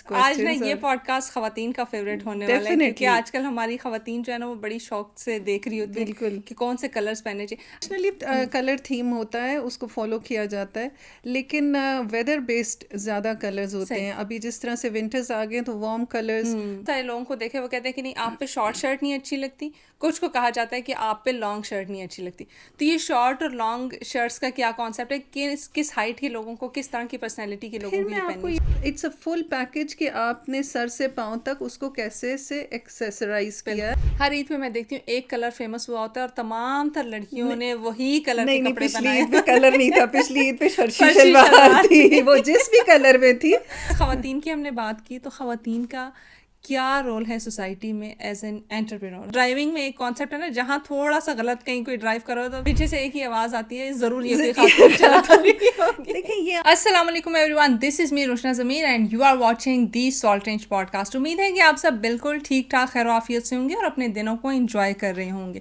آج نا یہ پوڈ کاسٹ خواتین کا فیوریٹ ہونے والا ہے کیونکہ آج کل ہماری خواتین جو ہے نا وہ بڑی شوق سے دیکھ رہی ہوتی ہیں کہ کون سے کلرز پہننے چاہیے. نیشنلی کلر تھیم ہوتا ہے, اس کو فالو کیا جاتا ہے, لیکن ویدر بیسڈ زیادہ کلرز ہوتے ہیں. ابھی جس طرح سے ونٹرز آ گئے تو وارم کلرز. سارے لوگوں کو دیکھے وہ کہتے ہیں کہ نہیں آپ پہ شارٹ شرٹ نہیں اچھی لگتی, کچھ کو کہا جاتا ہے کہ آپ پہ لانگ شرٹ نہیں اچھی لگتی. تو یہ شارٹ اور لانگ شرٹس کا کیا کانسیپٹ ہے کہ کس ہائٹ کے لوگوں کو, کس طرح کی پرسنالٹی کے لوگوں کو یہ پہننی ہے. اٹس اے فل پیکج کہ آپ نے سر سے پاؤں تک اس کو کیسے سے ایکسیسرائز کیا ہے. ہر عید میں دیکھتی ہوں ایک کلر فیمس ہوا ہوتا ہے اور تمام تر لڑکیوں نے وہی کلر کے کپڑے پچھلی عید پہ کلر نہیں تھا, پچھلی عید پہ فرشی شلوار تھی, وہ جس بھی کلر میں تھی. خواتین کی ہم نے بات کی, تو خواتین کا کیا رول ہے سوسائٹی میں ایز این انٹرپرینور. ڈرائیونگ میں ایک کانسیپٹ ہے نا, جہاں تھوڑا سا غلط کہیں کوئی ڈرائیو کرو تو پیچھے سے ایک ہی آواز آتی ہے, ضرور یہ خاتون چلاتا ہوگی. السلام علیکم every one, this is me Roshna Zameer and you are watching the Salt Range پوڈ کاسٹ. امید ہے کہ آپ سب بالکل ٹھیک ٹھاک خیر و عافیت سے ہوں گے اور اپنے دنوں کو انجوائے کر رہے ہوں گے.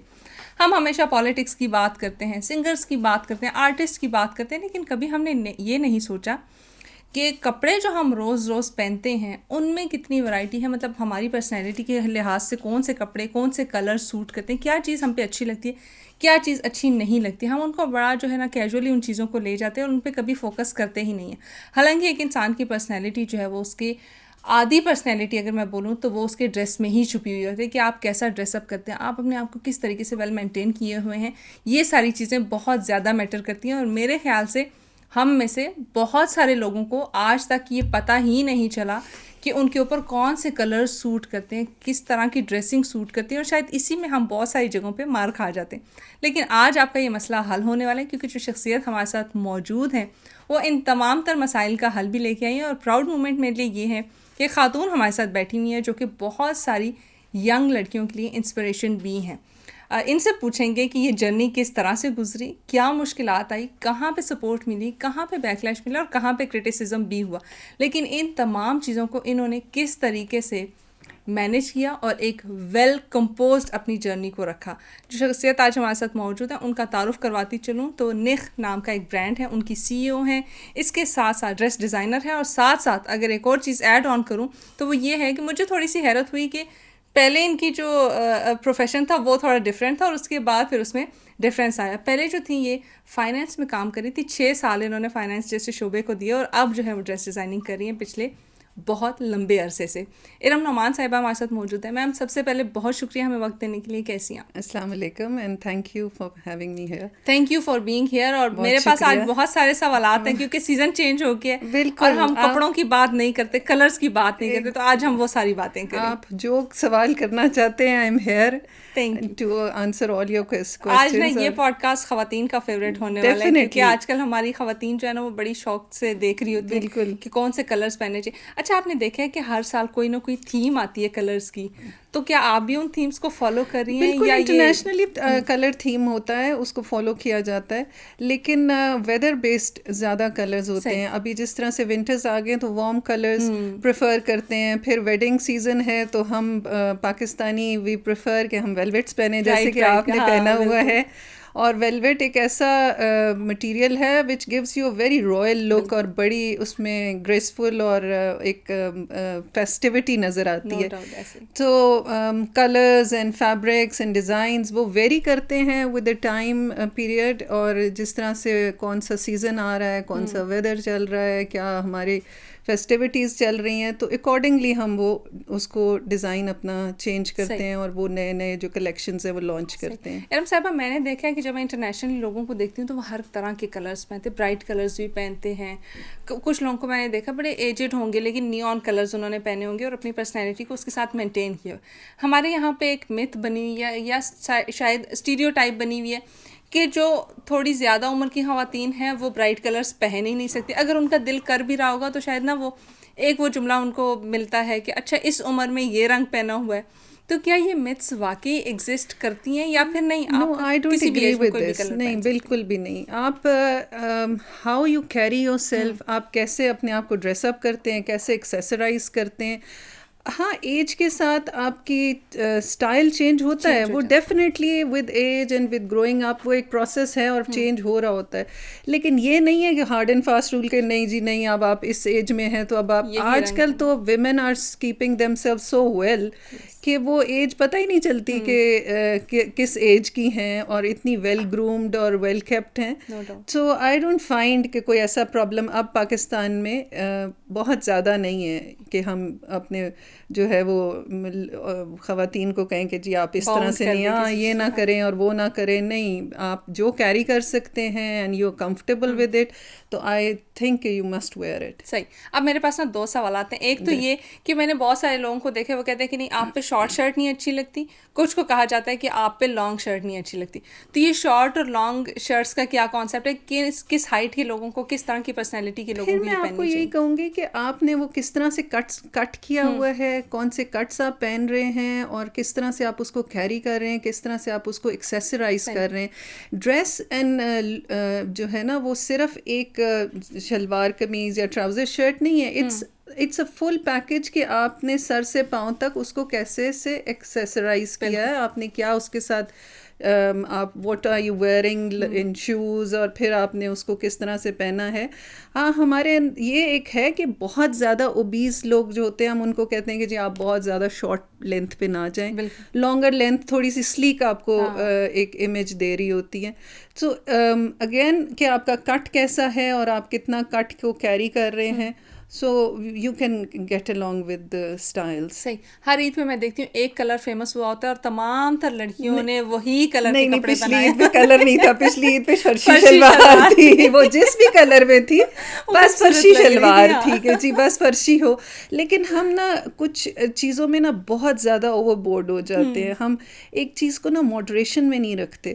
ہم ہمیشہ پالیٹکس کی بات کرتے ہیں, سنگرز کی بات کرتے ہیں, آرٹسٹ کی بات کرتے ہیں, لیکن کبھی ہم نے یہ نہیں سوچا کہ کپڑے جو ہم روز روز پہنتے ہیں ان میں کتنی ورائٹی ہے. مطلب ہماری پرسنالٹی کے لحاظ سے کون سے کپڑے, کون سے کلر سوٹ کرتے ہیں, کیا چیز ہم پہ اچھی لگتی ہے, کیا چیز اچھی نہیں لگتی. ہم ان کو بڑا جو ہے نا کیجولی ان چیزوں کو لے جاتے ہیں اور ان پہ کبھی فوکس کرتے ہی نہیں ہیں. حالانکہ ایک انسان کی پرسنالٹی جو ہے وہ اس کی آدھی پرسنالٹی اگر میں بولوں تو وہ اس کے ڈریس میں ہی چھپی ہوئی ہوتی ہے, کہ آپ کیسا ڈریس اپ کرتے ہیں, آپ اپنے آپ کو کس طریقے سے ویل مینٹین کیے ہوئے ہیں. یہ ساری چیزیں بہت زیادہ میٹر کرتی ہیں, اور میرے خیال سے ہم میں سے بہت سارے لوگوں کو آج تک یہ پتہ ہی نہیں چلا کہ ان کے اوپر کون سے کلر سوٹ کرتے ہیں, کس طرح کی ڈریسنگ سوٹ کرتی ہیں, اور شاید اسی میں ہم بہت ساری جگہوں پہ مار کھا جاتے ہیں. لیکن آج آپ کا یہ مسئلہ حل ہونے والا ہے, کیونکہ جو شخصیت ہمارے ساتھ موجود ہیں وہ ان تمام تر مسائل کا حل بھی لے کے آئی ہیں. اور پراؤڈ مومنٹ میرے لیے یہ ہے کہ خاتون ہمارے ساتھ بیٹھی ہوئی ہیں جو کہ بہت ساری ینگ لڑکیوں کے لیے انسپریشن بھی ہیں. ان سے پوچھیں گے کہ یہ جرنی کس طرح سے گزری, کیا مشکلات آئی, کہاں پہ سپورٹ ملی, کہاں پہ بیکلیش ملا, اور کہاں پہ کرٹیسزم بھی ہوا, لیکن ان تمام چیزوں کو انہوں نے کس طریقے سے مینیج کیا اور ایک ویل کمپوزڈ اپنی جرنی کو رکھا. جو شخصیت آج ہمارے ساتھ موجود ہیں ان کا تعارف کرواتی چلوں تو نخ نام کا ایک برانڈ ہے, ان کی CEO ہیں, اس کے ساتھ ساتھ ڈریس ڈیزائنر ہیں, اور ساتھ ساتھ اگر ایک اور چیز ایڈ آن کروں تو وہ یہ ہے کہ مجھے تھوڑی سی حیرت ہوئی کہ پہلے ان کی جو پروفیشن تھا وہ تھوڑا ڈفرینٹ تھا, اور اس کے بعد پھر اس میں ڈفرینس آیا. پہلے جو تھی یہ فائنینس میں کام کری تھی, 6 سال انہوں نے فائنینس جیسے شعبے کو دیا, اور اب جو ہے وہ ڈریس ڈیزائننگ کر رہی ہیں پچھلے بہت لمبے عرصے سے. ارم نعمان صاحبہ ہمارے ساتھ موجود ہیں. میم سب سے پہلے بہت شکریہ ہمیں وقت دینے کے لیے, کیسی ہیں؟ السلام علیکم and thank you for having me here. Thank you for being here. اور میرے پاس آج بہت سارے سوالات ہیں کیونکہ سیزن چینج ہو گیا ہے, اور ہم کپڑوں کی بات نہیں کرتے, کلرز کی بات نہیں کرتے, تو آج ہم وہ ساری باتیں کریں. آپ جو سوال کرنا چاہتے ہیں, I am here to answer all your questions. آج نا یہ پوڈ کاسٹ خواتین کا فیوریٹ ہونے والا ہے کیونکہ آج کل ہماری خواتین جو ہے نا وہ بڑی شوق سے دیکھ رہی ہوتی ہیں کہ کون سے کلرز پہننے چاہیے. اچھا, آپ نے دیکھا ہے کہ ہر سال کوئی نہ کوئی تھیم آتی ہے کلرز کی, تو کیا آپ بھی ان تھیمز کو فالو کر رہی ہیں؟ یا انٹرنیشنلی کلر تھیم ہوتا ہے, اس کو فالو کیا جاتا ہے, لیکن ویدر بیسڈ زیادہ کلرز ہوتے ہیں. ابھی جس طرح سے ونٹرز آ گئے تو وارم کلرز پریفر کرتے ہیں. پھر ویڈنگ سیزن ہے تو ہم پاکستانی وی پریفر کہ ہم ویلویٹس پہنے, جیسے کہ آپ نے پہنا ہوا ہے. اور ویلویٹ ایک ایسا مٹیریل ہے which gives you a very royal look, اور بڑی اس میں گریسفل اور ایک فیسٹیوٹی نظر آتی ہے. تو colours and fabrics and designs وہ ویری کرتے ہیں ود اے ٹائم پیریڈ, اور جس طرح سے کون سا سیزن آ رہا ہے, کون سا ویدر چل رہا ہے, کیا ہماری فیسٹیوٹیز چل رہی ہیں, تو اکارڈنگلی ہم وہ اس کو ڈیزائن اپنا چینج کرتے ہیں, اور وہ نئے نئے جو کلیکشنز ہیں وہ لانچ کرتے ہیں. ارم صاحبہ, میں نے دیکھا ہے کہ جب میں انٹرنیشنل لوگوں کو دیکھتی ہوں تو وہ ہر طرح کے کلرز پہنتے ہیں, برائٹ کلرز بھی پہنتے ہیں. کچھ لوگوں کو میں نے دیکھا بڑے ایجڈ ہوں گے لیکن نیون کلرز انہوں نے پہنے ہوں گے اور اپنی پرسنالٹی کو اس کے ساتھ مینٹین کیا. ہمارے یہاں پہ ایک مت بنی ہوئی ہے, یا شاید اسٹیریو ٹائپ بنی ہوئی ہے کہ جو تھوڑی زیادہ عمر کی خواتین ہیں وہ برائٹ کلرز پہن ہی نہیں سکتی. اگر ان کا دل کر بھی رہا ہوگا تو شاید نا وہ جملہ ان کو ملتا ہے کہ اچھا اس عمر میں یہ رنگ پہنا ہوا ہے. تو کیا یہ متس واقعی ایگزسٹ کرتی ہیں یا پھر نہیں؟ No, I don't agree with this. نہیں, بالکل بھی نہیں. آپ how you carry yourself, آپ کیسے اپنے آپ کو ڈریس اپ کرتے ہیں, کیسے ایکسیسرائز کرتے ہیں, ہاں ایج کے ساتھ آپ کی اسٹائل چینج ہوتا ہے, وہ definitely with age and with growing up وہ ایک پروسیس ہے اور چینج ہو رہا ہوتا ہے. لیکن یہ نہیں ہے کہ ہارڈ اینڈ فاسٹ رول کے نہیں جی نہیں اب آپ اس ایج میں ہیں تو اب آپ, آج کل تو women are keeping them self so well کہ وہ ایج پتہ ہی نہیں چلتی کہ کس ایج کی ہیں اور اتنی ویل گرومڈ اور ویل کیپٹ ہیں. سو آئی ڈونٹ فائنڈ کہ کوئی ایسا پرابلم اب پاکستان میں بہت زیادہ نہیں ہے کہ ہم اپنے جو ہے وہ خواتین کو کہیں کہ جی آپ اس طرح سے نہیں, ہاں یہ نہ کریں اور وہ نہ کریں. نہیں, آپ جو کیری کر سکتے ہیں and you comfortable with it تو I think you must wear it. صحیح. اب میرے پاس نا 2 سوالات ہیں. ایک تو یہ کہ میں نے بہت سارے لوگوں کو دیکھے وہ کہتے ہیں کہ نہیں آپ پہ شارٹ شرٹ نہیں اچھی لگتی, کچھ کو کہا جاتا ہے کہ آپ پہ لانگ شرٹ نہیں اچھی لگتی. تو یہ شارٹ اور لانگ شرٹس کا کیا کانسیپٹ ہے, کس ہائٹ کے لوگوں کو, کس طرح کی پرسنالٹی کے لوگوں کو میں آپ کو یہی کہوں گی کہ آپ نے وہ کس طرح سے کٹ کیا ہوا ہے, کون سے کٹس آپ پہن رہے ہیں اور کس طرح سے آپ اس کو کیری کر رہے ہیں, کس طرح سے آپ اس کو ایکسیسرائز کر رہے ہیں. ڈریس اینڈ جو ہے نا وہ صرف ایک شلوار قمیض یا ٹراؤزر شرٹ نہیں ہے, اٹس اے فل پیکج کہ آپ نے سر سے پاؤں تک اس کو کیسے سے ایکسیسرائز کیا ہے, آپ نے کیا اس کے ساتھ آپ what are you wearing in shoes, اور پھر آپ نے اس کو کس طرح سے پہنا ہے. ہاں ہمارے یہ ایک ہے کہ بہت زیادہ اوبیز لوگ جو ہوتے ہیں ہم ان کو کہتے ہیں کہ جی آپ بہت زیادہ شارٹ لینتھ پہ نہ جائیں, لانگر لینتھ تھوڑی سی سلیک آپ کو ایک امیج دے رہی ہوتی ہے. سو اگین کہ آپ کا کٹ کیسا ہے اور آپ کتنا کٹ کو کیری کر رہے ہیں, so you can get along with the styles. صحیح. ہر عید پہ میں دیکھتی ہوں ایک کلر فیمس ہوا ہوتا ہے اور تمام تر لڑکیوں نے وہی کلر کے کپڑے پچھلی عید پہ کلر نہیں تھا, پچھلی عید پہ فرشی شلوار تھی, وہ جس بھی کلر میں تھی بس فرشی شلوار تھی کہ جی بس فرشی ہو. لیکن ہم نا کچھ چیزوں میں نا بہت زیادہ اوور بورڈ ہو جاتے ہیں, ہم ایک چیز کو نا ماڈریشن میں نہیں رکھتے.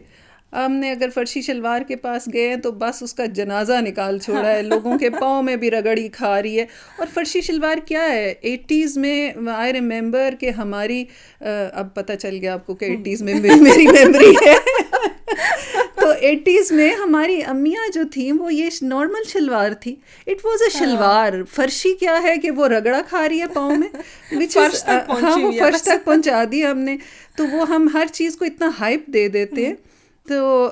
ہم نے اگر فرشی شلوار کے پاس گئے ہیں تو بس اس کا جنازہ نکال چھوڑا ہے, لوگوں کے پاؤں میں بھی رگڑی کھا رہی ہے. اور فرشی شلوار کیا ہے, 80s میں آئی ریممبر کہ ہماری اب پتہ چل گیا آپ کو کہ 80s میں میری میموری ہے تو 80s میں ہماری امیاں جو تھیں وہ یہ نارمل شلوار تھی, اٹ واز اے شلوار. فرشی کیا ہے کہ وہ رگڑا کھا رہی ہے پاؤں میں, ہاں وہ فرش تک پہنچا دی ہم نے. تو وہ ہم ہر چیز کو اتنا ہائپ دے دیتے ہیں. تو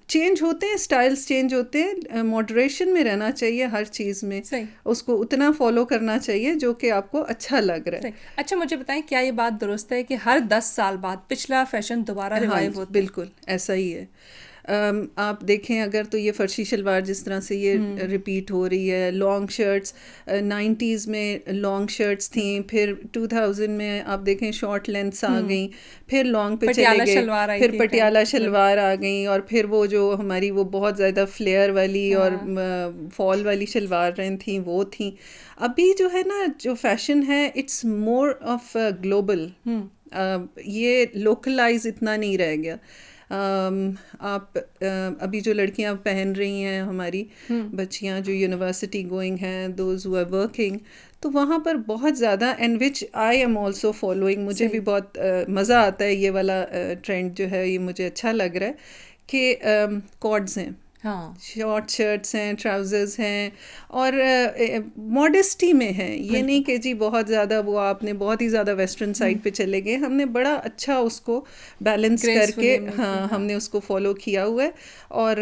چینج ہوتے ہیں, اسٹائلس چینج ہوتے ہیں, ماڈریشن میں رہنا چاہیے ہر چیز میں, اس کو اتنا فالو کرنا چاہیے جو کہ آپ کو اچھا لگ رہا ہے. اچھا مجھے بتائیں کیا یہ بات درست ہے کہ ہر 10 سال بعد پچھلا فیشن دوبارہ ریوائیو ہوتا ہے؟ بالکل ایسا ہی ہے. آپ دیکھیں اگر تو یہ فرشی شلوار جس طرح سے یہ ریپیٹ ہو رہی ہے, لانگ شرٹس 90s میں لانگ شرٹس تھیں, پھر 2000 میں آپ دیکھیں شارٹ لینتھس آ گئیں, پھر لانگ پہ چلے گئے, پھر پٹیالہ شلوار آ گئیں, اور پھر وہ جو ہماری وہ بہت زیادہ فلیئر والی اور فال والی شلوار تھیں وہ تھیں. ابھی جو ہے نا جو فیشن ہے اٹس مور آف گلوبل, یہ لوکلائز اتنا نہیں رہ گیا. آپ ابھی جو لڑکیاں پہن رہی ہیں ہماری بچیاں جو یونیورسٹی گوئنگ ہیں, دوز ہو آر ورکنگ, تو وہاں پر بہت زیادہ and which I am also following, مجھے بھی بہت مزہ آتا ہے یہ والا ٹرینڈ جو ہے, یہ مجھے اچھا لگ رہا ہے کہ کارڈز ہیں, شارٹ شرٹس ہیں, ٹراؤزرز ہیں, اور ماڈسٹی میں ہیں. یہ نہیں کہ جی بہت زیادہ وہ آپ نے بہت ہی زیادہ ویسٹرن سائڈ پہ چلے گئے, ہم نے بڑا اچھا اس کو بیلنس کر کے ہاں ہم نے اس کو فالو کیا ہوا ہے. اور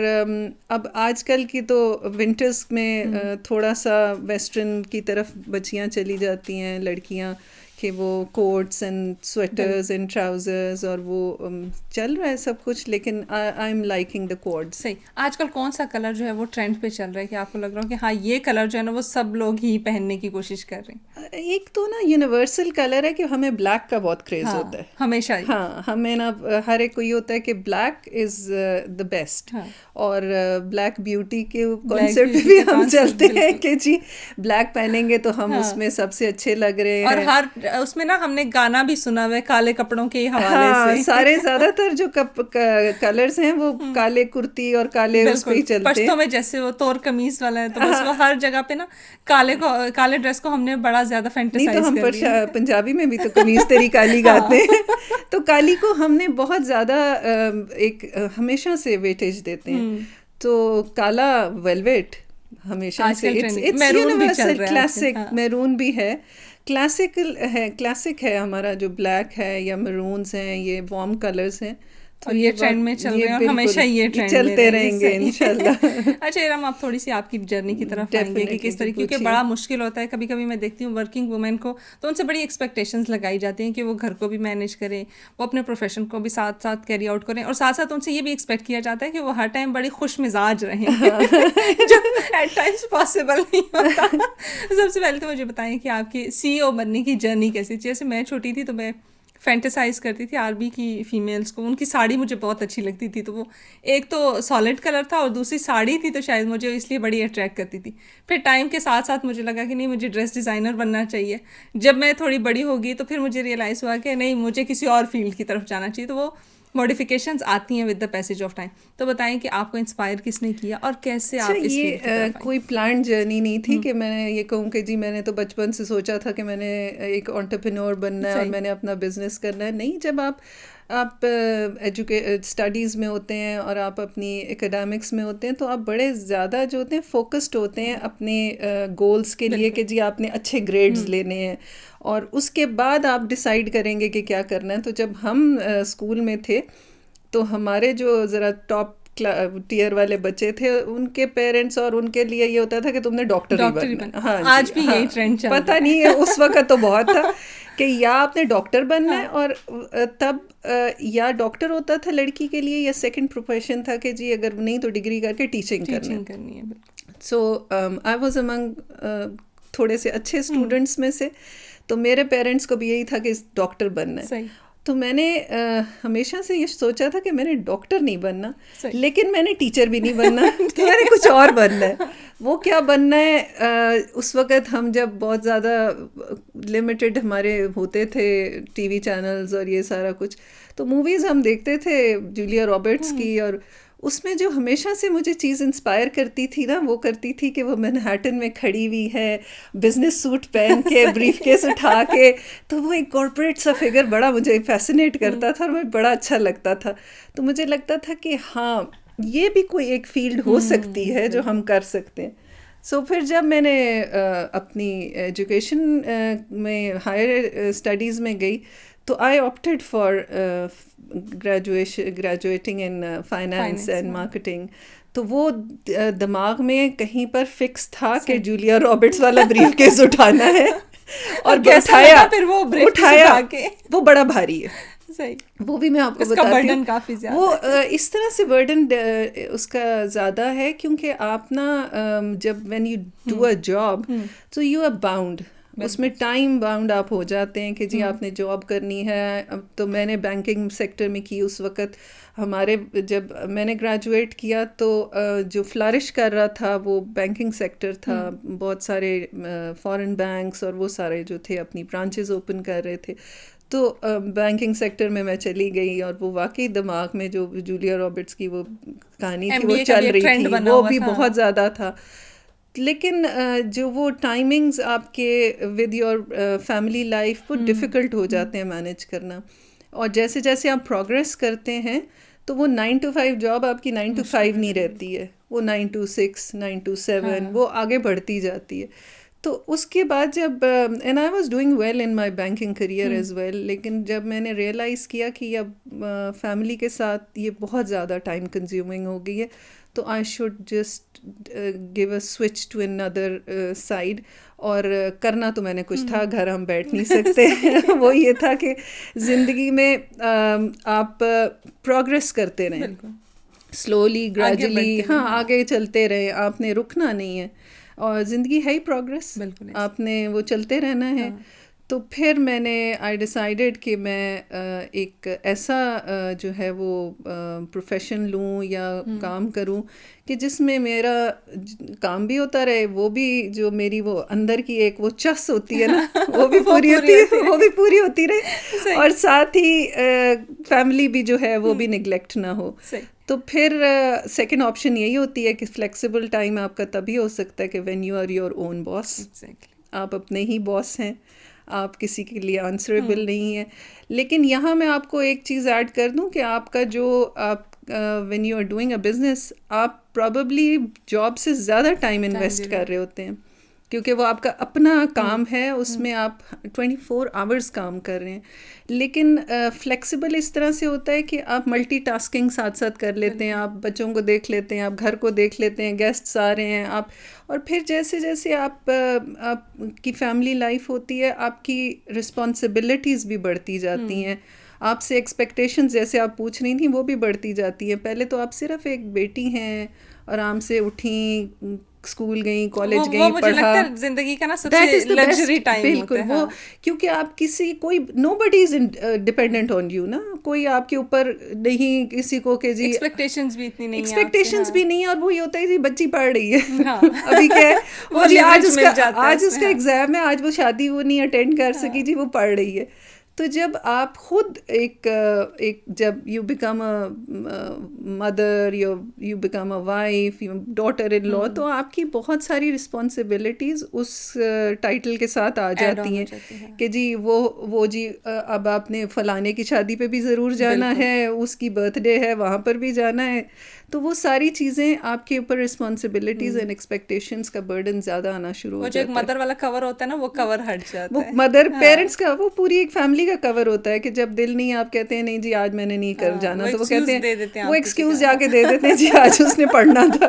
اب آج کل کی تو ونٹرز میں تھوڑا سا ویسٹرن کی طرف بچیاں چلی جاتی ہیں لڑکیاں, کہ وہ coats and sweaters and trousers, اور وہ چل رہا ہے سب کچھ, لیکن I am liking the code. صحیح. آج کل کون سا کلر جو ہے وہ ٹرینڈ پہ چل رہا ہے کہ آپ کو لگ رہا ہو کہ ہاں یہ کلر جو ہے نا وہ سب لوگ ہی پہننے کی کوشش کر رہے ہیں؟ ایک تو نا یونیورسل کلر ہے کہ ہمیں بلیک کا بہت کریز ہوتا ہے ہمیشہ. ہاں ہمیں نا ہر ایک کو یہ ہوتا ہے کہ بلیک از دا بیسٹ, اور بلیک بیوٹی کے کانسیپٹ بھی ہم چلتے ہیں کہ جی بلیک پہنیں گے تو ہم اس میں سب سے اچھے لگ رہے ہیں. اور ہر اس میں نا ہم نے گانا بھی سنا ہوا ہے کالے کپڑوں کے حوالے سے. سارے زیادہ تر جو کلرز ہیں وہ کالے کرتی اور کالے اس پہ ہی چلتے ہیں. پشتوں میں جیسے وہ تور قمیص والا ہے تو بس وہ ہر جگہ پہ نا کالے ڈریس کو ہم نے بڑا زیادہ فینٹیسائز کر دیا. ہم پنجابی میں بھی تو قمیص تیری کالی گاتے ہیں, تو کالی کو ہم نے بہت زیادہ ایک ہمیشہ سے ویٹیج دیتے ہیں. تو کالا ویلویٹ ہمیشہ سے یونیورسل کلاسک, میرون بھی ہے, کلاسک ہے ہمارا جو بلیک ہے یا مرونز ہیں، یہ وارم کلرز ہیں، اور یہ ٹرینڈ میں چل رہے ہیں اور ہمیشہ یہ ٹرینڈ چلتے رہیں گے انشاءاللہ. اچھا ارم، آپ تھوڑی سی آپ کی جرنی کی طرف آئیں گے کہ کس طرح، کیونکہ بڑا مشکل ہوتا ہے. کبھی کبھی میں دیکھتی ہوں ورکنگ وومین کو تو ان سے بڑی ایکسپیکٹیشنز لگائی جاتی ہیں کہ وہ گھر کو بھی مینیج کریں، وہ اپنے پروفیشن کو بھی ساتھ ساتھ کیری آؤٹ کریں، اور ساتھ ساتھ ان سے یہ بھی ایکسپیکٹ کیا جاتا ہے کہ وہ ہر ٹائم بڑی خوش مزاج رہیں، جو ایٹ ٹائمس پاسبل نہیں ہوتا. سب سے پہلے تو مجھے بتائیں کہ آپ کی سی او بننے کی جرنی کیسی؟ جیسے میں چھوٹی تھی تو میں فینٹیسائز کرتی تھی آرمی کی فیمیلز کو، ان کی ساڑی مجھے بہت اچھی لگتی تھی. تو وہ ایک تو سالڈ کلر تھا اور دوسری ساڑی تھی، تو شاید مجھے اس لیے بڑی اٹریکٹ کرتی تھی. پھر ٹائم کے ساتھ ساتھ مجھے لگا کہ نہیں، مجھے ڈریس ڈیزائنر بننا چاہیے. جب میں تھوڑی بڑی ہوگی تو پھر مجھے ریئلائز ہوا کہ نہیں، مجھے کسی اور فیلڈ کی طرف جانا چاہیے. تو وہ موڈیفیکیشنز آتی ہیں with the passage of time. تو بتائیں کہ آپ کو انسپائر کس نے کیا اور کیسے آپ اس فیلڈ کی طرف آئے؟ کوئی پلان جرنی نہیں تھی کہ میں نے یہ کہوں کہ جی میں نے تو بچپن سے سوچا تھا کہ میں نے ایک انٹرپرینور بننا ہے اور میں نے اپنا بزنس کرنا ہے. نہیں، جب آپ اسٹڈیز میں ہوتے ہیں اور آپ اپنی اکیڈمکس میں ہوتے ہیں تو آپ بڑے زیادہ جو ہوتے ہیں فوکسڈ ہوتے ہیں اپنے گولز کے لیے کہ جی آپ نے اچھے گریڈز لینے ہیں، اور اس کے بعد آپ ڈیسائیڈ کریں گے کہ کیا کرنا ہے. تو جب ہم اسکول میں تھے تو ہمارے جو ذرا ٹاپ ٹیئر والے بچے تھے، ان کے پیرنٹس اور ان کے لیے یہ ہوتا تھا کہ تم نے ڈاکٹر ہی بننا. ہاں، آج بھی یہی ٹرینڈ چل رہا ہے. پتہ نہیں اس وقت تو بہت تھا کہ یا آپ نے ڈاکٹر بننا ہے، اور تب یا ڈاکٹر ہوتا تھا لڑکی کے لیے، یا سیکنڈ پروفیشن تھا کہ جی اگر نہیں تو ڈگری کر کے ٹیچنگ کرنی ہے. سو آئی واز امنگ تھوڑے سے اچھے اسٹوڈنٹس میں سے، تو میرے پیرنٹس کو بھی یہی تھا کہ ڈاکٹر بننا ہے. تو میں نے ہمیشہ سے یہ سوچا تھا کہ میں نے ڈاکٹر نہیں بننا، لیکن میں نے ٹیچر بھی نہیں بننا، تو میں نے کچھ اور بننا ہے. وہ کیا بننا ہے؟ اس وقت ہم جب بہت زیادہ لمیٹڈ ہمارے ہوتے تھے ٹی وی چینلز اور یہ سارا کچھ، تو موویز ہم دیکھتے تھے جولیا رابرٹس کی، اور اس میں جو ہمیشہ سے مجھے چیز انسپائر کرتی تھی نا، وہ کرتی تھی کہ وہ مینہٹن میں کھڑی ہوئی ہے بزنس سوٹ پہن کے، بریف کیس اٹھا کے، تو وہ ایک کارپوریٹ سا فگر بڑا مجھے فیسینیٹ کرتا تھا اور مجھے بڑا اچھا لگتا تھا. تو مجھے لگتا تھا کہ ہاں یہ بھی کوئی ایک فیلڈ ہو سکتی ہے جو ہم کر سکتے ہیں. سو پھر جب میں نے اپنی ایجوکیشن میں ہائر اسٹڈیز میں گئی تو I opted for graduating in finance and marketing. تو وہ دماغ میں کہیں پر فکس تھا کہ جولیا رابرٹس والا بریف کیس اٹھانا ہے، اور اٹھایا، وہ بڑا بھاری ہے. وہ بھی میں آپ کو بتاتی ہوں، وہ اس طرح سے برڈن اس کا زیادہ ہے کیونکہ آپ نا جب when you do a job تو یو آر باؤنڈ، اس میں ٹائم باؤنڈ آپ ہو جاتے ہیں کہ جی آپ نے جاب کرنی ہے. تو میں نے بینکنگ سیکٹر میں کی اس وقت. ہمارے جب میں نے گریجویٹ کیا تو جو فلرش کر رہا تھا وہ بینکنگ سیکٹر تھا. بہت سارے فارن بینکس اور وہ سارے جو تھے اپنی برانچز اوپن کر رہے تھے. تو بینکنگ سیکٹر میں چلی گئی، اور وہ واقعی دماغ میں جو جولیا رابرٹس کی وہ کہانی تھی وہ چل رہی تھی، وہ بھی بہت زیادہ تھا. لیکن جو وہ ٹائمنگز آپ کے ود یور فیملی لائف وہ ڈیفیکلٹ ہو جاتے ہیں مینیج کرنا. اور جیسے جیسے آپ پروگریس کرتے ہیں تو وہ 9 to 5 جاب آپ کی 9 to 5 نہیں رہتی ہے، وہ 9 to 6 9 to 7 وہ آگے بڑھتی جاتی ہے. تو اس کے بعد جب and I was doing well in my banking career as well, لیکن جب میں نے ریئلائز کیا کہ اب فیملی کے ساتھ یہ بہت زیادہ ٹائم کنزیومنگ ہو گئی ہے، تو I should just give a switch to another side. اور کرنا تو میں نے کچھ تھا، گھر ہم بیٹھ نہیں سکتے. وہ یہ تھا کہ زندگی میں آپ پروگریس کرتے رہیں، سلولی گریجولی، ہاں آگے چلتے رہیں، آپ نے رکنا نہیں ہے، اور زندگی ہے ہی پروگریس، آپ نے وہ چلتے رہنا ہے. تو پھر میں نے آئی ڈیسائیڈڈ کہ میں ایک ایسا جو ہے وہ پروفیشن لوں یا کام کروں کہ جس میں میرا کام بھی ہوتا رہے، وہ بھی جو میری وہ اندر کی ایک وہ چس ہوتی ہے نا وہ بھی پوری ہوتی ہے، وہ بھی پوری ہوتی رہے، اور ساتھ ہی فیملی بھی جو ہے وہ بھی نگلیکٹ نہ ہو. تو پھر سیکنڈ آپشن یہی ہوتی ہے کہ فلیکسیبل ٹائم آپ کا تبھی ہو سکتا ہے کہ when you are your own boss. آپ اپنے ہی باس ہیں، آپ کسی کے لیے آنسریبل نہیں ہیں. لیکن یہاں میں آپ کو ایک چیز ایڈ کر دوں کہ آپ کا جو آپ when you are doing a business, آپ پرابیبلی جاب سے زیادہ ٹائم انویسٹ کر رہے ہوتے ہیں. کیونکہ وہ آپ کا اپنا کام ہے, اس میں آپ 24 آورس کام کر رہے ہیں. لیکن فلیکسیبل اس طرح سے ہوتا ہے کہ آپ ملٹی ٹاسکنگ ساتھ ساتھ کر لیتے ہیں, آپ بچوں کو دیکھ لیتے ہیں, آپ گھر کو دیکھ لیتے ہیں, گیسٹس آ رہے ہیں آپ, اور پھر جیسے جیسے آپ کی فیملی لائف ہوتی ہے آپ کی رسپانسبلٹیز بھی بڑھتی جاتی ہیں, آپ سے ایکسپیکٹیشنز جیسے آپ پوچھ رہی تھیں وہ بھی بڑھتی جاتی ہیں. پہلے تو آپ صرف ایک بیٹی ہیں, آرام سے اٹھیں, اسکول گئیں, کالج گئیں, مجھے پڑھا, لگتا ہے زندگی کا نا سب دیٹ سے از دا لگژری بیسٹ. ٹائم بالکل ہوتا ہے. وہ کیونکہ آپ کسی کوئی نو بڈی از ڈپینڈنٹ آن یو نا, کوئی آپ کے اوپر نہیں کسی کو کہ جی ایکسپیکٹیشنز بھی اتنی نہیں ہیں آپ سے. ایکسپیکٹیشنز بھی نہیں, اور وہ یہ ہوتا ہے جی بچی پڑھ رہی ہے ہاں ابھی کیا ہے وہ جی آج اس کا ہے. ایگزام ہے, آج وہ شادی وہ نہیں اٹینڈ کر سکی جی, وہ پڑھ رہی ہے. تو جب آپ خود ایک جب you become a mother, you become a wife, daughter in law, تو آپ کی بہت ساری رسپانسبلٹیز اس ٹائٹل کے ساتھ آ جاتی ہیں کہ جی وہ جی اب آپ نے فلانے کی شادی پہ بھی ضرور جانا ہے, اس کی برتھ ڈے ہے وہاں پر بھی جانا ہے. تو وہ ساری چیزیں آپ کے اوپر رسپانسبلٹیز اینڈ ایکسپیکٹیشنز کا برڈن زیادہ آنا شروع ہو وہ جاتا ہے. جو ایک مدر والا کور ہوتا ہے نا, وہ کور ہٹ جاتا ہے. وہ مدر پیرنٹس کا, وہ پوری ایک فیملی کا کور ہوتا ہے کہ جب دل نہیں, آپ کہتے ہیں نہیں جی آج میں نے نہیں کر جانا, تو وہ کہتے ہیں وہ ایکسکیوز جا کے دے دیتے ہیں جی آج اس نے پڑھنا تھا,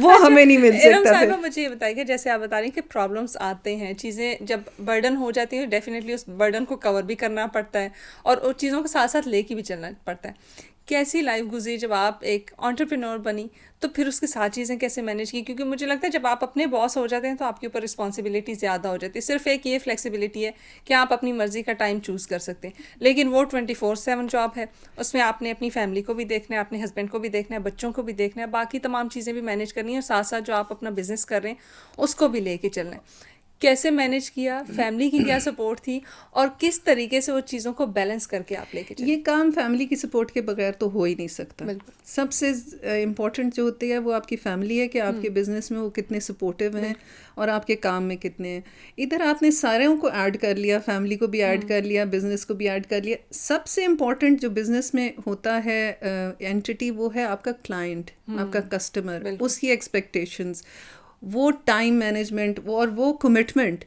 وہ ہمیں نہیں مل سکتا صاحبہ مجھے یہ بتائیے کہ جیسے آپ بتا رہی ہیں کہ پرابلمس آتے ہیں, چیزیں جب برڈن ہو جاتی ہیں ڈیفینیٹلی اس برڈن کو کور بھی کرنا پڑتا ہے اور ان چیزوں کو ساتھ ساتھ لے کے بھی چلنا پڑتا ہے. کیسی لائف گزری جب آپ ایک انٹرپرینور بنی, تو پھر اس کے ساتھ چیزیں کیسے مینیج کی؟ کیونکہ مجھے لگتا ہے جب آپ اپنے باس ہو جاتے ہیں تو آپ کے اوپر رسپانسبلٹی زیادہ ہو جاتی ہے. صرف ایک یہ فلیکسیبلٹی ہے کہ آپ اپنی مرضی کا ٹائم چوز کر سکتے ہیں, لیکن وہ 24/7 جاب ہے, اس میں آپ نے اپنی فیملی کو بھی دیکھنا ہے, اپنے ہسبینڈ کو بھی دیکھنا ہے, بچوں کو بھی دیکھنا ہے, باقی تمام چیزیں بھی مینیج کرنی ہے, اور ساتھ ساتھ جو آپ اپنا بزنس کر رہے ہیں اس کو بھی لے کے چلنا ہے. کیسے مینیج کیا, فیملی کی کیا سپورٹ تھی, اور کس طریقے سے وہ چیزوں کو بیلنس کر کے آپ لے کے چلے؟ یہ کام فیملی کی سپورٹ کے بغیر تو ہو ہی نہیں سکتا. سب سے امپورٹنٹ جو ہوتی ہے وہ آپ کی فیملی ہے کہ آپ کے بزنس میں وہ کتنے سپورٹیو ہیں اور آپ کے کام میں کتنے ہیں. ادھر آپ نے ساروں کو ایڈ کر لیا, فیملی کو بھی ایڈ کر لیا, بزنس کو بھی ایڈ کر لیا. سب سے امپورٹنٹ جو بزنس میں ہوتا ہے اینٹی, وہ ہے آپ کا کلائنٹ, آپ کا کسٹمر, اس کی ایکسپیکٹیشنز, وہ ٹائم مینجمنٹ اور وہ کمٹمنٹ,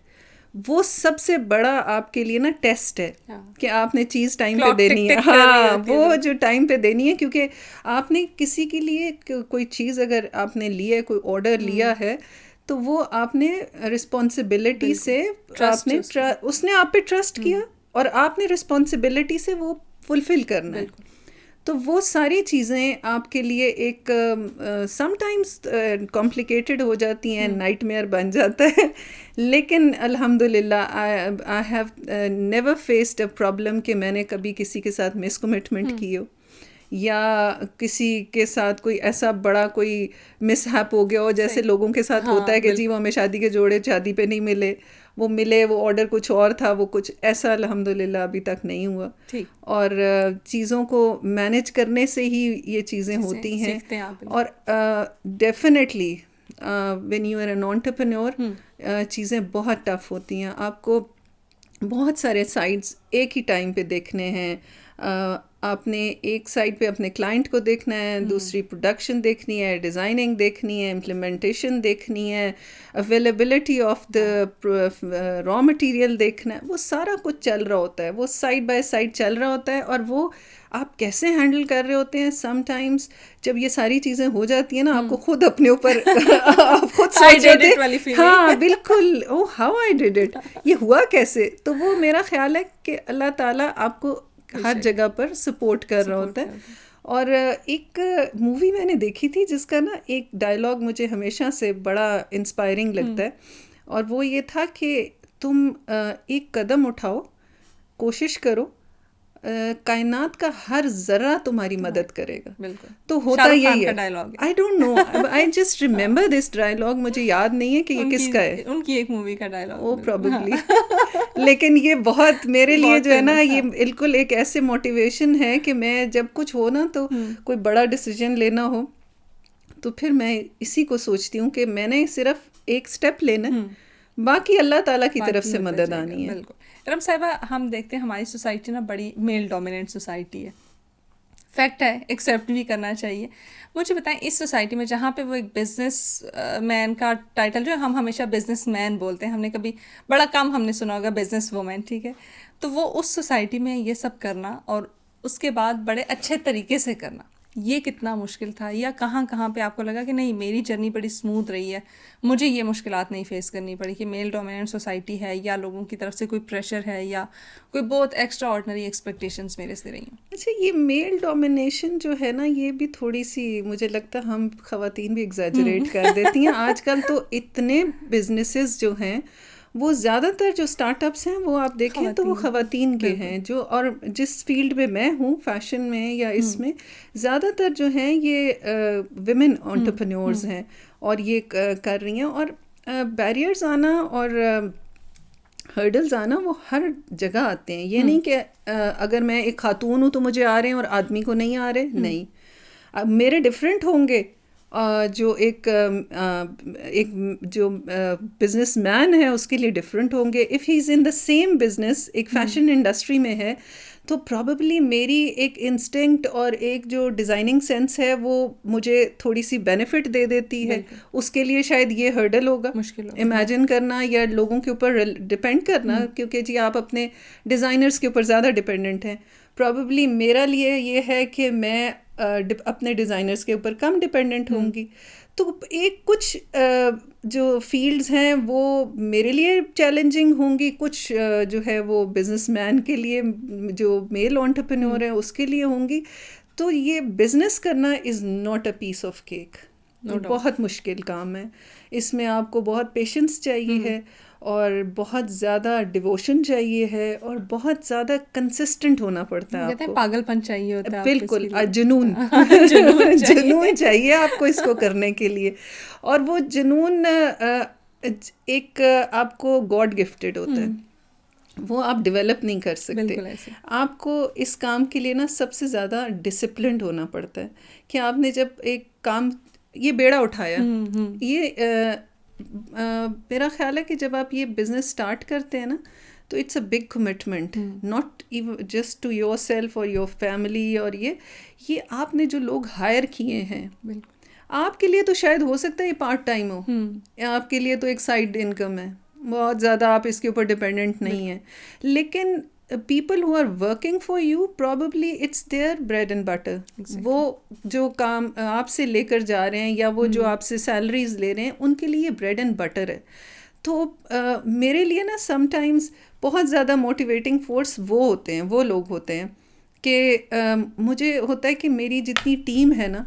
وہ سب سے بڑا آپ کے لیے نا ٹیسٹ ہے کہ آپ نے چیز ٹائم پہ دینی ہے. ہاں, وہ جو ٹائم پہ دینی ہے, کیونکہ آپ نے کسی کے لیے کوئی چیز اگر آپ نے لی ہے, کوئی آرڈر لیا ہے, تو وہ آپ نے رسپانسبلٹی سے آپ نے اس نے آپ پہ ٹرسٹ کیا اور آپ نے رسپانسبلٹی سے وہ فلفل کرنا ہے. تو وہ ساری چیزیں آپ کے لیے ایک سم ٹائمز کمپلیکیٹڈ ہو جاتی ہیں, نائٹ میئر بن جاتا ہے, لیکن الحمد للہ I have never faced a problem کہ میں نے کبھی کسی کے ساتھ مس کمٹمنٹ کی ہو, یا کسی کے ساتھ کوئی ایسا بڑا کوئی مس ہیپ ہو گیا ہو, جیسے لوگوں کے ساتھ ہوتا ہے کہ جی وہ ہمیں شادی کے جوڑے شادی پہ نہیں ملے, وہ ملے, وہ آرڈر کچھ اور تھا, وہ کچھ ایسا الحمد للہ ابھی تک نہیں ہوا. اور چیزوں کو مینیج کرنے سے ہی یہ چیزیں ہوتی ہیں. اور definitely when you are an entrepreneur چیزیں بہت ٹف ہوتی ہیں, آپ کو بہت سارے سائڈس ایک ہی ٹائم پہ دیکھنے ہیں. آپ نے ایک سائڈ پہ اپنے کلائنٹ کو دیکھنا ہے, دوسری پروڈکشن دیکھنی ہے, ڈیزائننگ دیکھنی ہے, امپلیمنٹیشن دیکھنی ہے, availability of the raw material دیکھنا ہے. وہ سارا کچھ چل رہا ہوتا ہے, وہ سائڈ بائی سائڈ چل رہا ہوتا ہے, اور وہ آپ کیسے ہینڈل کر رہے ہوتے ہیں. سم ٹائمز جب یہ ساری چیزیں ہو جاتی ہیں نا, آپ کو خود اپنے اوپر آپ خود سوچ رہے تھے, ہاں بالکل, او ہاؤ آئی ڈیڈ اٹ, یہ ہوا کیسے. تو وہ میرا خیال ہے کہ اللہ تعالیٰ آپ کو ہر جگہ پر سپورٹ کر رہا ہوتا ہے. اور ایک مووی میں نے دیکھی تھی جس کا نا ایک ڈائلاگ مجھے ہمیشہ سے بڑا انسپائرنگ لگتا ہے, اور وہ یہ تھا کہ تم ایک قدم اٹھاؤ, کوشش کرو, کائنات کا ہر ذرہ تمہاری مدد کرے گا. تو ہوتا یہی ہے. I don't know, I just remember this dialogue, مجھے یاد نہیں ہے کہ یہ کس کا ہے, ان کی ایک مووی کا ڈائلاگ, وہ پروبیبلی. لیکن یہ بہت میرے لیے جو ہے نا, یہ بالکل ایک ایسے موٹیویشن ہے کہ میں جب کچھ ہو نا, تو کوئی بڑا ڈیسیجن لینا ہو, تو پھر میں اسی کو سوچتی ہوں کہ میں نے صرف ایک سٹیپ لینا, باقی اللہ تعالیٰ کی طرف سے مدد آنی ہے. بالکل. رم صاحبہ, ہم دیکھتے ہیں ہماری سوسائٹی نا بڑی میل ڈومیننٹ سوسائٹی ہے, فیکٹ ہے, ایکسیپٹ بھی کرنا چاہیے. مجھے بتائیں اس سوسائٹی میں جہاں پہ وہ ایک بزنس مین کا ٹائٹل جو ہے, ہم ہمیشہ بزنس مین بولتے ہیں, ہم نے کبھی بڑا کم ہم نے سنا ہوگا بزنس وومین, ٹھیک ہے, تو وہ اس سوسائٹی میں یہ سب کرنا اور اس کے بعد بڑے اچھے طریقے سے کرنا, یہ کتنا مشکل تھا, یا کہاں کہاں پہ آپ کو لگا کہ نہیں میری جرنی بڑی اسموتھ رہی ہے, مجھے یہ مشکلات نہیں فیس کرنی پڑی کہ میل ڈومیننٹ سوسائٹی ہے, یا لوگوں کی طرف سے کوئی پریشر ہے, یا کوئی بہت ایکسٹرا آرڈنری ایکسپیکٹیشنس میرے سے رہی ہیں؟ اچھا, یہ میل ڈومینیشن جو ہے نا, یہ بھی تھوڑی سی مجھے لگتا ہے ہم خواتین بھی ایگزیجریٹ کر دیتی ہیں. آج کل تو اتنے بزنسز جو ہیں وہ زیادہ تر جو اسٹارٹ اپس ہیں وہ آپ دیکھیں تو وہ خواتین کے ہیں, جو اور جس فیلڈ میں میں ہوں فیشن میں یا اس میں زیادہ تر جو ہیں یہ ویمن انٹرپرینورز ہیں اور یہ کر رہی ہیں. اور بیریئرز آنا اور ہرڈلز آنا وہ ہر جگہ آتے ہیں. یہ نہیں کہ اگر میں ایک خاتون ہوں تو مجھے آ رہے ہیں اور آدمی کو نہیں آ رہے, نہیں, میرے ڈفرینٹ ہوں گے. جو ایک جو بزنس مین ہے اس کے لیے ڈفرینٹ ہوں گے. If he is in the same business, ایک فیشن انڈسٹری میں ہے, تو پرابیبلی میری ایک انسٹنکٹ اور ایک جو ڈیزائننگ سینس ہے وہ مجھے تھوڑی سی بینیفٹ دے دیتی ہے. اس کے لیے شاید یہ ہرڈل ہوگا امیجن کرنا یا لوگوں کے اوپر ڈپینڈ کرنا, کیونکہ جی آپ اپنے ڈیزائنرس کے اوپر زیادہ ڈپینڈنٹ ہیں. پرابیبلی میرا لیے یہ ہے کہ میں اپنے ڈیزائنرس کے اوپر کم ڈپینڈنٹ ہوں گی. تو ایک کچھ جو فیلڈز ہیں وہ میرے لیے چیلنجنگ ہوں گی, کچھ جو ہے وہ بزنس مین کے لیے جو میل انٹرپرینور ہے اس کے لیے ہوں گی. تو یہ بزنس کرنا is not a piece of cake, بہت مشکل کام ہے. اس میں آپ کو بہت پیشنس چاہیے ہے اور بہت زیادہ ڈیووشن چاہیے ہے اور بہت زیادہ کنسسٹنٹ ہونا پڑتا ہے. آپ کو پاگل پن چاہیے ہوتا ہے, بالکل, جنون جنون چاہیے آپ کو اس کو کرنے کے لیے. اور وہ جنون ایک آپ کو گاڈ گفٹیڈ ہوتا ہے, وہ آپ ڈیولپ نہیں کر سکتے. آپ کو اس کام کے لیے نا سب سے زیادہ ڈسپلنڈ ہونا پڑتا ہے کہ آپ نے جب ایک کام یہ بیڑا اٹھایا, یہ میرا خیال ہے کہ جب آپ یہ بزنس اسٹارٹ کرتے ہیں نا تو it's a big commitment, not just to your self اور یور فیملی. اور یہ آپ نے جو لوگ ہائر کیے ہیں, آپ کے لیے تو شاید ہو سکتا ہے یہ پارٹ ٹائم ہو, آپ کے لیے تو ایک سائڈ انکم ہے, بہت زیادہ آپ اس کے اوپر ڈپینڈنٹ نہیں ہیں. لیکن people who are working for you, probably it's their bread and butter. وہ جو کام آپ سے لے کر جا رہے ہیں یا وہ جو آپ سے سیلریز لے رہے ہیں ان کے لیے بریڈ اینڈ بٹر ہے. تو میرے لیے نا سم ٹائمز بہت زیادہ موٹیویٹنگ فورس وہ ہوتے ہیں, وہ لوگ ہوتے ہیں کہ مجھے ہوتا ہے کہ میری جتنی ٹیم ہے نا,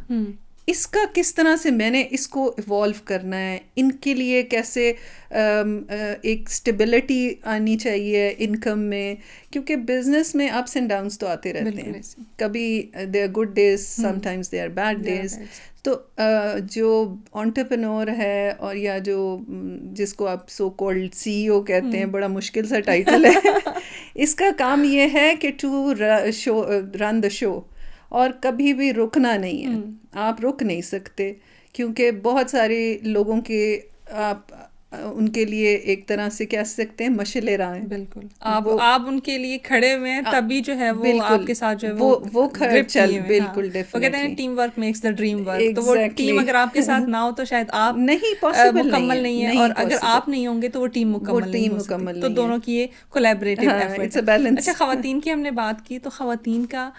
اس کا کس طرح سے میں نے اس کو ایوالو کرنا ہے, ان کے لیے کیسے ایک اسٹیبلٹی آنی چاہیے انکم میں, کیونکہ بزنس میں اپس اینڈ ڈاؤنس تو آتے رہتے ہیں. کبھی they are good days, sometimes they are bad days. تو جو انٹرپرینور ہے اور یا جو جس کو آپ سو کالڈ سی ای او کہتے ہیں, بڑا مشکل سا ٹائٹل ہے, اس کا کام یہ ہے کہ ٹو رن دا شو, اور کبھی بھی رکنا نہیں ہے. آپ رک نہیں سکتے کیونکہ بہت سارے لوگوں کے آپ ان کے لیے ایک طرح سے کہہ سکتے ہیں مشعل راہ ہیں. بالکل, آپ ان کے لیے کھڑے ہوئے ہیں تبھی جو ہے وہ آپ کے ساتھ جو ہے وہ چل, بالکل وہ کہتے ہیں team work makes the dream work. تو وہ ٹیم اگر آپ کے ساتھ نہ ہو تو شاید آپ نہیں مکمل نہیں ہے, اور اگر آپ نہیں ہوں گے تو وہ ٹیم مکمل نہیں ہو سکتی. تو دونوں کی یہ کولیبریٹو ایفرٹ. اچھا, خواتین کی ہم نے بات کی, تو خواتین کا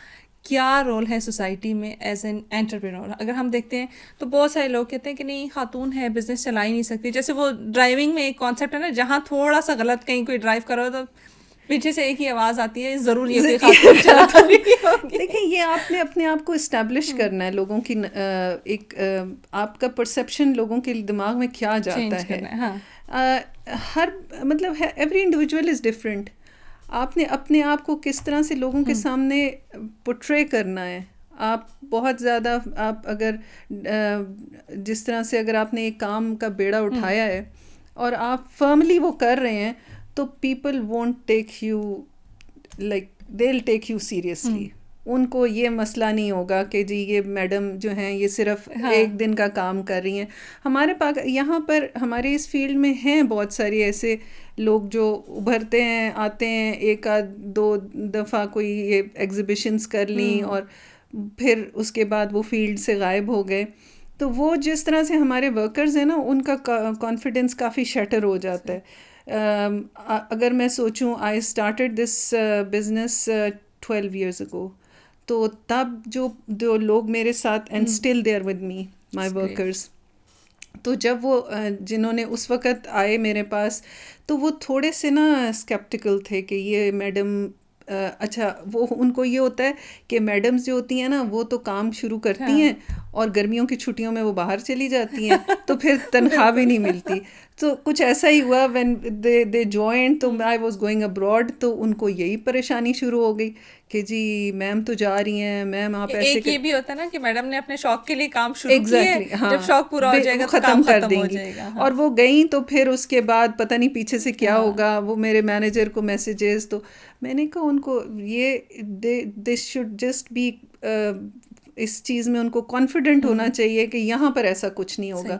کیا رول ہے سوسائٹی میں ایز این انٹرپرینور؟ اگر ہم دیکھتے ہیں تو بہت سارے لوگ کہتے ہیں کہ نہیں خاتون ہے بزنس چلا ہی نہیں سکتی. جیسے وہ ڈرائیونگ میں ایک کانسیپٹ ہے نا, جہاں تھوڑا سا غلط کہیں کوئی ڈرائیو کرو تو پیچھے سے ایک ہی آواز آتی ہے, ضرور یہ خاتون چلاتا ہوگی. دیکھیں, یہ آپ نے اپنے آپ کو اسٹیبلش کرنا ہے, لوگوں کی ایک آپ کا پرسیپشن لوگوں کے دماغ میں کیا جاتا ہے. ہر مطلب ایوری انڈیویجول از ڈفرینٹ. آپ نے اپنے آپ کو کس طرح سے لوگوں کے سامنے پورٹرے کرنا ہے. آپ بہت زیادہ آپ اگر جس طرح سے اگر آپ نے ایک کام کا بیڑا اٹھایا ہے اور آپ فرملی وہ کر رہے ہیں تو people won't take you like they will take you seriously. ان کو یہ مسئلہ نہیں ہوگا کہ جی یہ میڈم جو ہیں یہ صرف ایک دن کا کام کر رہی ہیں. ہمارے یہاں پر ہمارے اس فیلڈ میں ہیں بہت ساری ایسے لوگ جو ابھرتے ہیں, آتے ہیں, ایک آدھ دو دفعہ کوئی یہ ایگزیبیشنز کر لیں اور پھر اس کے بعد وہ فیلڈ سے غائب ہو گئے. تو وہ جس طرح سے ہمارے ورکرز ہیں نا ان کا کانفیڈنس کافی شٹر ہو جاتا ہے. اگر میں سوچوں I started this business 12 years ago, تو تب جو لوگ میرے ساتھ and still they are with me my workers, تو جب وہ جنہوں نے اس وقت آئے میرے پاس تو وہ تھوڑے سے نا اسکیپٹیکل تھے کہ یہ میڈم اچھا وہ ان کو یہ ہوتا ہے کہ میڈمز جو ہوتی ہیں نا وہ تو کام شروع کرتی ہیں اور گرمیوں کی چھٹیوں میں وہ باہر چلی جاتی ہیں تو پھر تنخواہ بھی نہیں ملتی. تو کچھ ایسا ہی ہوا وین دے جوائنڈ, تو آئی واز گوئنگ ابراڈ, تو ان کو یہی پریشانی شروع ہو گئی کہ جی میم تو جا رہی ہیں, میم آپ ایسے. ایک یہ بھی ہوتا ہے نا کہ میڈم نے اپنے شوق کے لیے کام شروع کیا ہے, جب شوق پورا ہو جائے گا تو کام ختم ہو جائے گا. اور وہ گئیں تو پھر اس کے بعد پتہ نہیں پیچھے سے کیا ہوگا, وہ میرے مینیجر کو میسیجز. تو میں نے کہا ان کو یہ دس شوڈ جسٹ بی, اس چیز میں ان کو کانفیڈنٹ ہونا چاہیے کہ یہاں پر ایسا کچھ نہیں ہوگا.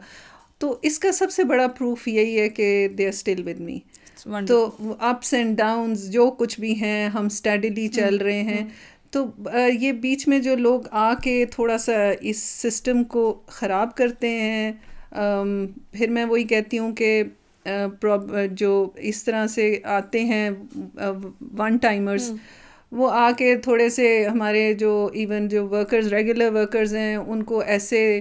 تو اس کا سب سے بڑا پروف یہی ہے کہ they are still with me. تو اپس اینڈ ڈاؤنز جو کچھ بھی ہیں ہم اسٹیڈیلی چل رہے ہیں. تو یہ بیچ میں جو لوگ آ کے تھوڑا سا اس سسٹم کو خراب کرتے ہیں, پھر میں وہی کہتی ہوں کہ جو اس طرح سے آتے ہیں ون ٹائمرز, وہ آ کے تھوڑے سے ہمارے جو ایون جو ورکرز ریگولر ورکرز ہیں ان کو ایسے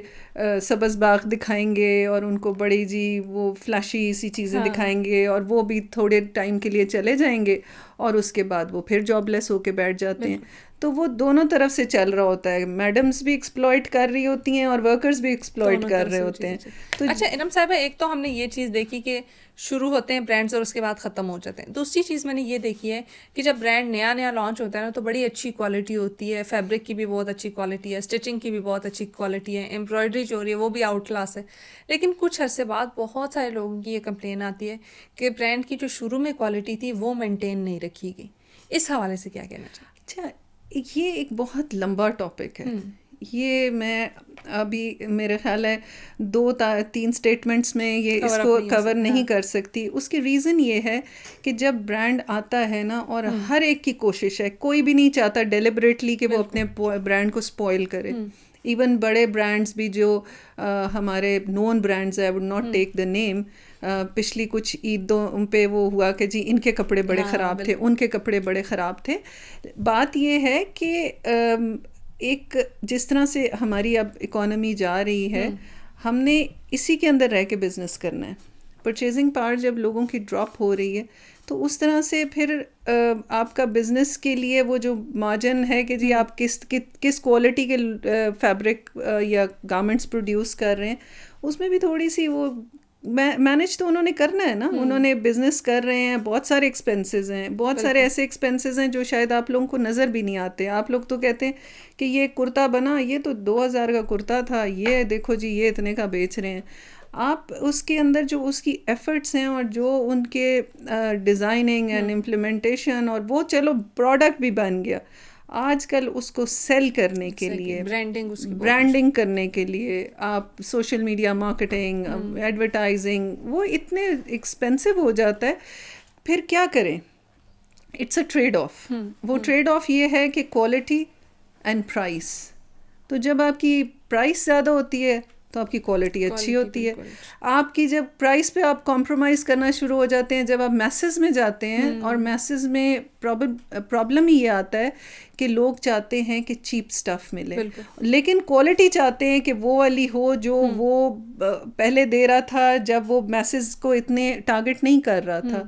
سبز باغ دکھائیں گے اور ان کو بڑی جی وہ فلیشی سی چیزیں دکھائیں گے, اور وہ بھی تھوڑے ٹائم کے لیے چلے جائیں گے اور اس کے بعد وہ پھر جاب لیس ہو کے بیٹھ جاتے ہیں. تو وہ دونوں طرف سے چل رہا ہوتا ہے, میڈمز بھی ایکسپلائٹ کر رہی ہوتی ہیں اور ورکرز بھی ایکسپلائٹ کر رہے ہوتے ہیں. تو اچھا انعم صاحبہ, ایک تو ہم نے یہ چیز دیکھی کہ شروع ہوتے ہیں برانڈز اور اس کے بعد ختم ہو جاتے ہیں. دوسری چیز میں نے یہ دیکھی ہے کہ جب برانڈ نیا لانچ ہوتا ہے نا تو بڑی اچھی کوالٹی ہوتی ہے, فیبرک کی بھی بہت اچھی کوالٹی ہے, اسٹچنگ کی بھی بہت اچھی کوالٹی ہے, امبرائڈری جو ہو رہی ہے وہ بھی آؤٹ کلاس ہے. لیکن کچھ عرصے بعد بہت سارے لوگوں کی یہ کمپلین آتی ہے کہ برانڈ کی جو شروع میں کوالٹی تھی وہ مینٹین نہیں رکھی گئی. اس حوالے سے کیا کہنا چاہتے ہیں؟ اچھا یہ ایک بہت لمبا ٹاپک ہے. یہ میں ابھی میرے خیال ہے 2-3 اسٹیٹمنٹس میں یہ اس کو کور نہیں کر سکتی. اس کی ریزن یہ ہے کہ جب برانڈ آتا ہے نا, اور ہر ایک کی کوشش ہے, کوئی بھی نہیں چاہتا ڈیلیبریٹلی کہ وہ اپنے برانڈ کو اسپوائل کرے. ایون بڑے برانڈس بھی جو ہمارے نون برانڈز ہیں, آئی وڈ ناٹ ٹیک دا نیم, پچھلی کچھ عیدوں پہ وہ ہوا کہ جی ان کے کپڑے بڑے خراب تھے, ان کے کپڑے بڑے خراب تھے. بات یہ ہے کہ ایک جس طرح سے ہماری اب اکانومی جا رہی ہے, ہم نے اسی کے اندر رہ کے بزنس کرنا ہے. پرچیزنگ پاور جب لوگوں کی ڈراپ ہو رہی ہے تو اس طرح سے پھر آپ کا بزنس کے لیے وہ جو مارجن ہے کہ جی آپ کس کوالٹی کے فیبرک یا گارمنٹس پروڈیوس کر رہے ہیں, اس میں بھی تھوڑی سی وہ مینیج تو انہوں نے کرنا ہے نا. انہوں نے بزنس کر رہے ہیں, بہت سارے ایکسپینسز ہیں, بہت سارے ایسے ایکسپینسز ہیں جو شاید آپ لوگوں کو نظر بھی نہیں آتے. آپ لوگ تو کہتے ہیں کہ یہ کرتا بنا, یہ تو 2000 کا کرتا تھا, یہ دیکھو جی یہ اتنے کا بیچ رہے ہیں. آپ اس کے اندر جو اس کی ایفرٹس ہیں اور جو ان کے ڈیزائننگ اینڈ امپلیمنٹیشن, اور وہ چلو پروڈکٹ بھی بن گیا, آج کل اس کو سیل کرنے کے لیے, برانڈنگ کرنے کے لیے آپ سوشل میڈیا مارکیٹنگ, ایڈورٹائزنگ, وہ اتنے ایکسپینسو ہو جاتا ہے. پھر کیا کریں؟ It's a trade off. وہ ٹریڈ آف یہ ہے کہ کوالٹی اینڈ پرائس. تو جب آپ کی پرائس زیادہ ہوتی ہے تو آپ کی کوالٹی اچھی ہوتی ہے. آپ کی جب پرائس پہ آپ کمپرومائز کرنا شروع ہو جاتے ہیں, جب آپ میسز میں جاتے ہیں, اور میسز میں پرابلم ہی یہ آتا ہے کہ لوگ چاہتے ہیں کہ چیپ سٹف ملے, لیکن کوالٹی چاہتے ہیں کہ وہ والی ہو جو وہ پہلے دے رہا تھا جب وہ میسز کو اتنے ٹارگٹ نہیں کر رہا تھا.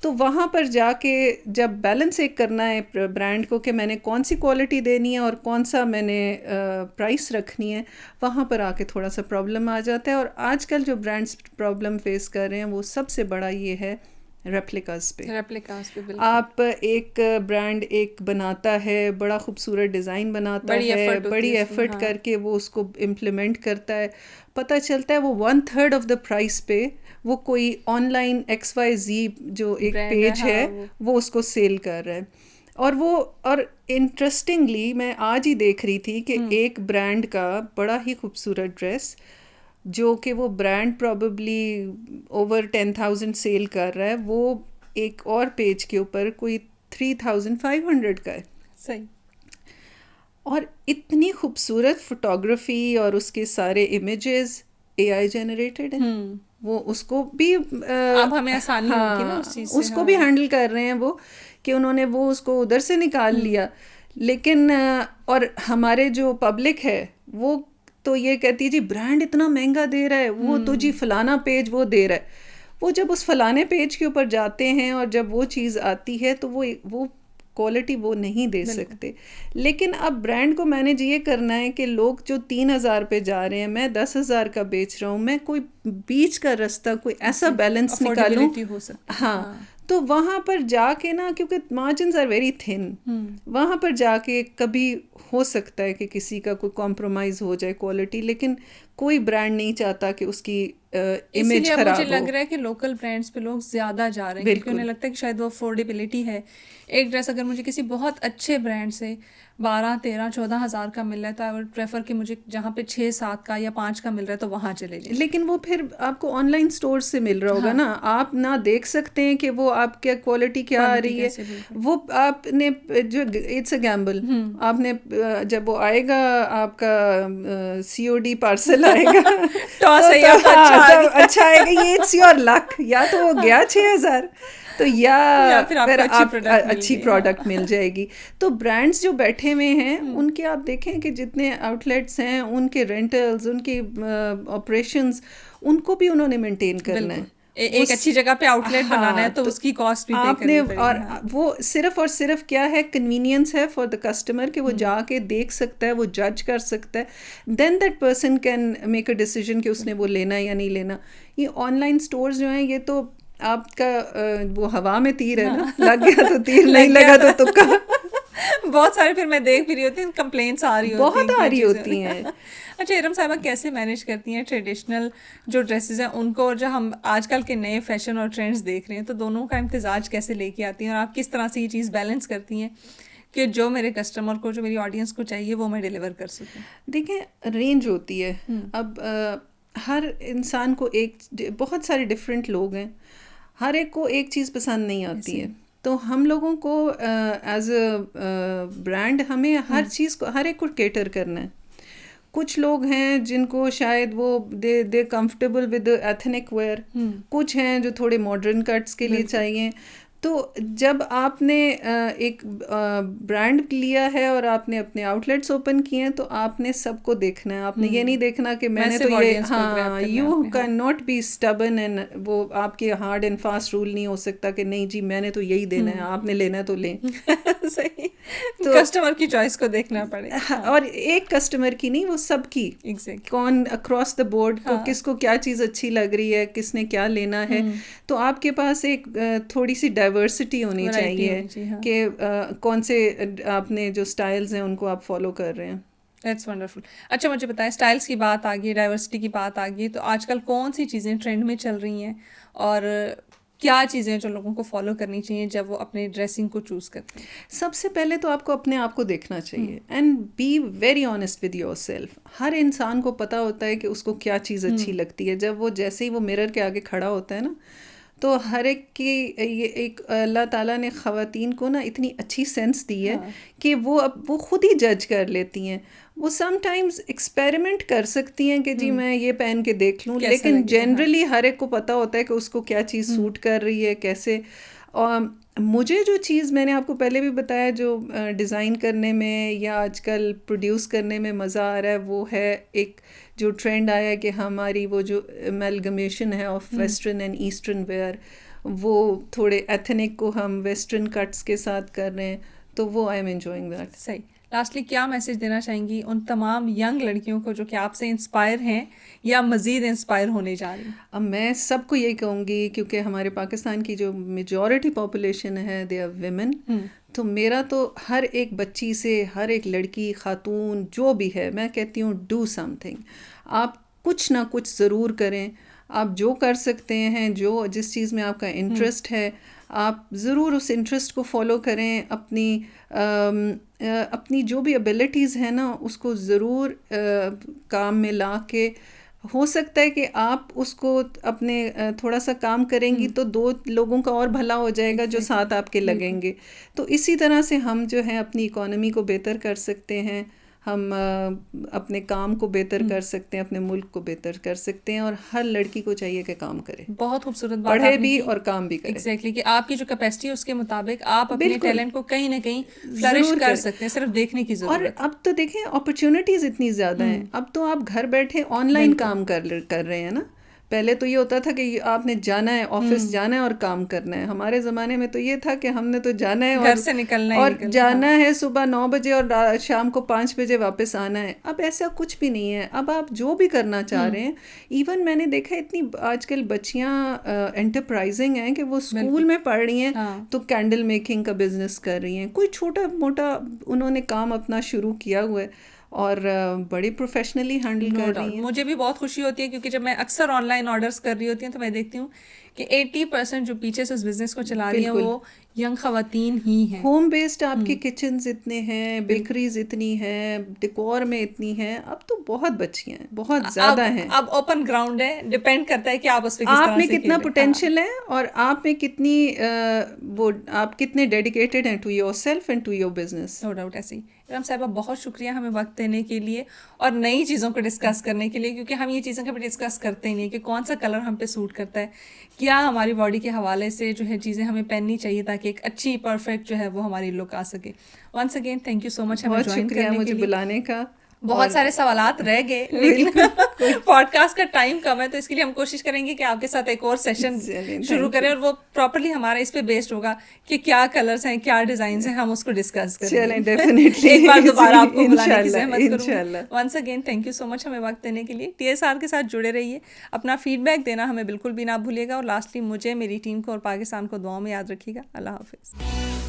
تو وہاں پر جا کے جب بیلنس ایک کرنا ہے برانڈ کو کہ میں نے کون سی کوالٹی دینی ہے اور کون سا میں نے پرائس رکھنی ہے, وہاں پر آ کے تھوڑا سا پرابلم آ جاتا ہے. اور آج کل جو برانڈس پرابلم فیس کر رہے ہیں وہ سب سے بڑا یہ ہے ریپلیکاز پہ. آپ ایک برانڈ ایک بناتا ہے, بڑا خوبصورت ڈیزائن بناتا ہے, بڑی ایفرٹ کر کے وہ اس کو امپلیمنٹ کرتا ہے, پتہ چلتا ہے وہ 1/3 آف دا پرائس پہ وہ کوئی آن لائن XYZ جو ایک پیج ہے وہ اس کو سیل کر رہا ہے. اور انٹرسٹنگلی میں آج ہی دیکھ رہی تھی کہ ایک برانڈ کا بڑا ہی خوبصورت ڈریس جو کہ وہ برانڈ پرابیبلی اوور 10,000 سیل کر رہا ہے, وہ ایک اور پیج کے اوپر کوئی 3,500 کا ہے. صحیح. اور اتنی خوبصورت فوٹوگرافی اور اس کے سارے امیجز AI جنریٹڈ ہیں. وہ اس کو بھی اب ہمیں آسانی ہوگی نا اس چیز سے, اس کو بھی ہینڈل کر رہے ہیں وہ, کہ انہوں نے وہ اس کو ادھر سے نکال لیا. لیکن اور ہمارے جو پبلک ہے وہ تو یہ کہتی ہے جی برانڈ اتنا مہنگا دے رہا ہے, وہ تو جی فلانا پیج وہ دے رہا ہے. وہ جب اس فلانے پیج کے اوپر جاتے ہیں اور جب وہ چیز آتی ہے تو وہ کوالٹی وہ نہیں دے سکتے. لیکن اب برانڈ کو مینیج یہ کرنا ہے کہ لوگ جو 3,000 پہ جا رہے ہیں, میں 10,000 کا بیچ رہا ہوں, میں کوئی بیچ کا رستہ, کوئی ایسا بیلنس نکالوں. ہاں, تو وہاں پر جا کے نا, کیونکہ مارجنز آر ویری تھن, وہاں پر جا کے کبھی ہو سکتا ہے کہ کسی کا کوئی کمپرومائز ہو جائے کوالٹی, لیکن کوئی برانڈ نہیں چاہتا کہ اس کی امیج خراب ہو. مجھے لگ رہا ہے کہ لوکل برانڈس پہ لوگ زیادہ جا رہے ہیں کیونکہ انہیں لگتا ہے کہ شاید وہ افورڈیبلٹی ہے. ایک ڈریس اگر مجھے کسی بہت اچھے برانڈ سے 12, 13, 14,000 کا مل رہا ہے تو آئی وڈ پریفر کہ مجھے جہاں پہ 6, 7 کا یا 5 کا مل رہا ہے تو وہاں چلے جائیں. لیکن وہ پھر آپ کو آن لائن اسٹور سے مل رہا ہوگا نا, آپ نہ دیکھ سکتے ہیں کہ وہ آپ کیا کوالٹی کیا آ رہی ہے. وہ آپ نے جو اٹس اے گیمبل, آپ نے جب وہ آئے گا آپ کا COD پارسل آئے گا تو اچھا آئے گا, یہ اٹس یور لک, یا تو وہ گیا 6,000 تو یا پھر آپ اچھی پروڈکٹ مل جائے گی. تو برانڈس جو بیٹھے ہوئے ہیں ان کے آپ دیکھیں کہ جتنے آؤٹ لیٹس ہیں ان کے رینٹلز, ان کی آپریشنز, ان کو بھی انہوں نے مینٹین کرنا ہے. ایک اچھی جگہ پہ آؤٹ لیٹ بنانا ہے تو اس کی کاسٹ بھی آپ نے, اور وہ صرف اور صرف کیا ہے, کنوینئنس ہے فار دا کسٹمر کہ وہ جا کے دیکھ سکتا ہے, وہ جج کر سکتا ہے, then that person can make a decision کہ اس نے وہ لینا ہے یا نہیں لینا. یہ آن لائن اسٹورز جو ہیں یہ تو آپ کا وہ ہوا میں تیر ہے نا, لگ گیا تو تیر, نہیں لگا تو تکا. بہت سارے پھر میں دیکھ بھی رہی ہوتی ہوں کمپلینٹس آ رہی ہوتی ہیں. اچھا ارم صاحبہ, کیسے مینیج کرتی ہیں ٹریڈیشنل جو ڈریسز ہیں ان کو, اور جو ہم آج کل کے نئے فیشن اور ٹرینڈس دیکھ رہے ہیں, تو دونوں کا امتزاج کیسے لے کے آتی ہیں, اور آپ کس طرح سے یہ چیز بیلنس کرتی ہیں کہ جو میرے کسٹمر کو, جو میری آڈینس کو چاہیے وہ میں ڈیلیور کر سکوں؟ دیکھیں رینج ہوتی ہے. اب ہر انسان کو بہت سارے ڈفرینٹ لوگ ہیں, ہر ایک کو ایک چیز پسند نہیں آتی ہے. تو ہم لوگوں کو ایز اے برانڈ ہمیں ہر چیز کو, ہر ایک کو کیٹر کرنا ہے. کچھ لوگ ہیں جن کو شاید وہ دے کمفرٹیبل ود ایتھنک ویئر, کچھ ہیں جو تھوڑے ماڈرن کٹس کے لیے چاہیے. تو جب آپ نے ایک برانڈ لیا ہے اور آپ نے اپنے آؤٹ لیٹس اوپن کیے ہیں تو آپ نے سب کو دیکھنا ہے. آپ نے یہ نہیں دیکھنا کہ میں نے تو یہ, ہاں, you can not be stubborn, and وہ آپ کے ہارڈ اینڈ فاسٹ رول نہیں ہو سکتا کہ نہیں جی میں نے تو یہی دینا ہے, آپ نے لینا ہے تو لیں. صحیح, تو کسٹمر کی چوائس کو دیکھنا پڑے. اور ایک کسٹمر کی نہیں, وہ سب کی, کون اکراس دا بورڈ کو کس کو کیا چیز اچھی لگ رہی ہے, کس نے کیا لینا ہے. تو آپ کے پاس ایک تھوڑی سی ڈائیورسٹی ہونی چاہیے کہ کون سے آپ نے جو اسٹائلز ہیں ان کو آپ فالو کر رہے ہیں. That's wonderful. اچھا مجھے بتائیں, اسٹائلس کی بات آ گئی, ڈائیورسٹی کی بات آ گئی, تو آج کل کون سی چیزیں ٹرینڈ میں چل رہی ہیں, اور کیا چیزیں جو لوگوں کو فالو کرنی چاہیے جب وہ اپنے ڈریسنگ کو چوز کرتے ہیں؟ سب سے پہلے تو آپ کو اپنے آپ کو دیکھنا چاہیے, and be very honest with yourself. ہر انسان کو پتہ ہوتا ہے کہ اس کو کیا چیز اچھی لگتی ہے. جب وہ جیسے ہی وہ مرر کے آگے کھڑا ہوتا ہے نا, تو ہر ایک کی یہ ایک اللہ تعالیٰ نے خواتین کو نا اتنی اچھی سینس دی ہے کہ وہ خود ہی جج کر لیتی ہیں. وہ سم ٹائمز ایکسپیریمنٹ کر سکتی ہیں کہ جی میں یہ پہن کے دیکھ لوں, لیکن جنرلی ہر ایک کو پتہ ہوتا ہے کہ اس کو کیا چیز سوٹ کر رہی ہے, کیسے. اور مجھے جو چیز میں نے آپ کو پہلے بھی بتایا جو ڈیزائن کرنے میں یا آج کل پروڈیوس کرنے میں مزہ آ رہا ہے, وہ ہے ایک جو ٹرینڈ آیا ہے کہ ہماری وہ جو امیلگمیشن ہے of western and eastern where, وہ تھوڑے ایتھنک کو ہم ویسٹرن کٹس کے ساتھ کر رہے ہیں, تو وہ آئی ایم انجوائنگ دیٹ. صحیح. لاسٹلی کیا میسج دینا چاہیں گی ان تمام ینگ لڑکیوں کو جو کہ آپ سے انسپائر ہیں یا مزید انسپائر ہونے جا رہی ہیں؟ اب میں سب کو یہی کہوں گی, کیونکہ ہمارے پاکستان کی جو میجورٹی پاپولیشن ہے دے آر ویمن, تو میرا تو ہر ایک بچی سے, ہر ایک لڑکی خاتون جو بھی ہے, میں کہتی ہوں ڈو سم تھنگ. آپ کچھ نہ کچھ ضرور کریں. آپ جو کر سکتے ہیں, جس چیز میں آپ کا انٹرسٹ ہے, آپ ضرور اس انٹرسٹ کو فالو کریں. اپنی جو بھی ابیلٹیز ہیں نا اس کو ضرور کام میں لا کے ہو سکتا ہے کہ آپ اس کو اپنے تھوڑا سا کام کریں گی تو 2 لوگوں کا اور بھلا ہو جائے گا جو ساتھ آپ کے لگیں گے. تو اسی طرح سے ہم جو ہے اپنی اکانومی کو بہتر کر سکتے ہیں, ہم اپنے کام کو بہتر کر سکتے ہیں, اپنے ملک کو بہتر کر سکتے ہیں, اور ہر لڑکی کو چاہیے کہ کام کرے, بہت خوبصورت بات پڑھے بھی اور کام بھی کرے. ایگزیکٹلی کہ آپ کی جو کیپیسٹی ہے اس کے مطابق آپ اپنے ٹیلنٹ کو کہیں نہ کہیں فلرش کر سکتے ہیں, صرف دیکھنے کی ضرورت ہے. اور اب تو دیکھیں اپرچونیٹیز اتنی زیادہ ہیں, اب تو آپ گھر بیٹھے آن لائن کام کر رہے ہیں نا. پہلے تو یہ ہوتا تھا کہ آپ نے جانا ہے آفس جانا ہے اور کام کرنا ہے. ہمارے زمانے میں تو یہ تھا کہ ہم نے تو جانا ہے گھر سے نکلنا اور جانا ہے صبح 9 بجے اور شام کو 5 بجے واپس آنا ہے. اب ایسا کچھ بھی نہیں ہے. اب آپ جو بھی کرنا چاہ رہے ہیں, ایون میں نے دیکھا اتنی آج کل بچیاں انٹرپرائزنگ ہیں کہ وہ اسکول میں پڑھ رہی ہیں تو کینڈل میکنگ کا بزنس کر رہی ہیں, کوئی چھوٹا موٹا انہوں نے کام اپنا شروع کیا ہوا ہے اور بڑی پروفیشنلی ہینڈل کر رہی ہیں. مجھے بھی بہت خوشی ہوتی ہے کیونکہ جب میں اکثر آن لائن آرڈرس کر رہی ہوتی ہوں تو میں دیکھتی ہوں کہ 80% جو پیچھے سے اس بزنس کو چلا رہی ہیں وہ ینگ خواتین ہی ہیں. ہوم بیسڈ آپ کے کچنز اتنے ہیں, بیکریز اتنی ہیں, ڈیکور میں اتنی ہیں, اب تو بہت بچیاں ہیں, بہت زیادہ ہیں. اب اوپن گراؤنڈ ہے, ڈیپینڈ کرتا ہے کہ آپ اس پہ آپ میں کتنا پوٹینشیل ہے اور آپ میں کتنی وہ آپ کتنے ڈیڈیکیٹڈ ہیں to your self and to your business. No doubt ایسے ہی. ارم صاحبہ بہت شکریہ ہمیں وقت دینے کے لیے اور نئی چیزوں کو ڈسکس کرنے کے لیے, کیونکہ ہم یہ چیزیں کبھی ڈسکس کرتے ہی نہیں کہ کون سا کلر ہم پہ سوٹ کرتا ہے, کیا ہماری باڈی کے حوالے سے جو ہے چیزیں ہمیں پہننی چاہیے تاکہ ایک اچھی پرفیکٹ جو ہے وہ ہماری لک آ سکے. Once again thank you so much ہمیں جوائن کرنے کے لیے, مجھے بلانے کا. بہت سارے سوالات رہ گئے لیکن پوڈ کاسٹ کا ٹائم کم ہے تو اس کے لیے ہم کوشش کریں گے کہ آپ کے ساتھ ایک اور سیشن شروع کریں اور وہ پراپرلی ہمارا اس پہ بیسڈ ہوگا کہ کیا کلرز ہیں, کیا ڈیزائنز ہیں, ہم اس کو ڈسکس کریں گے. ایک بار دوبارہ آپ کو بلانے کی زحمت کروں. Once again thank you so much ہمیں وقت دینے کے لیے. TSR کے ساتھ جڑے رہیے, اپنا فیڈ بیک دینا ہمیں بالکل بھی نہ بھولیے گا, اور لاسٹلی مجھے, میری ٹیم کو اور پاکستان کو دعاؤں میں یاد رکھیے گا. اللہ حافظ.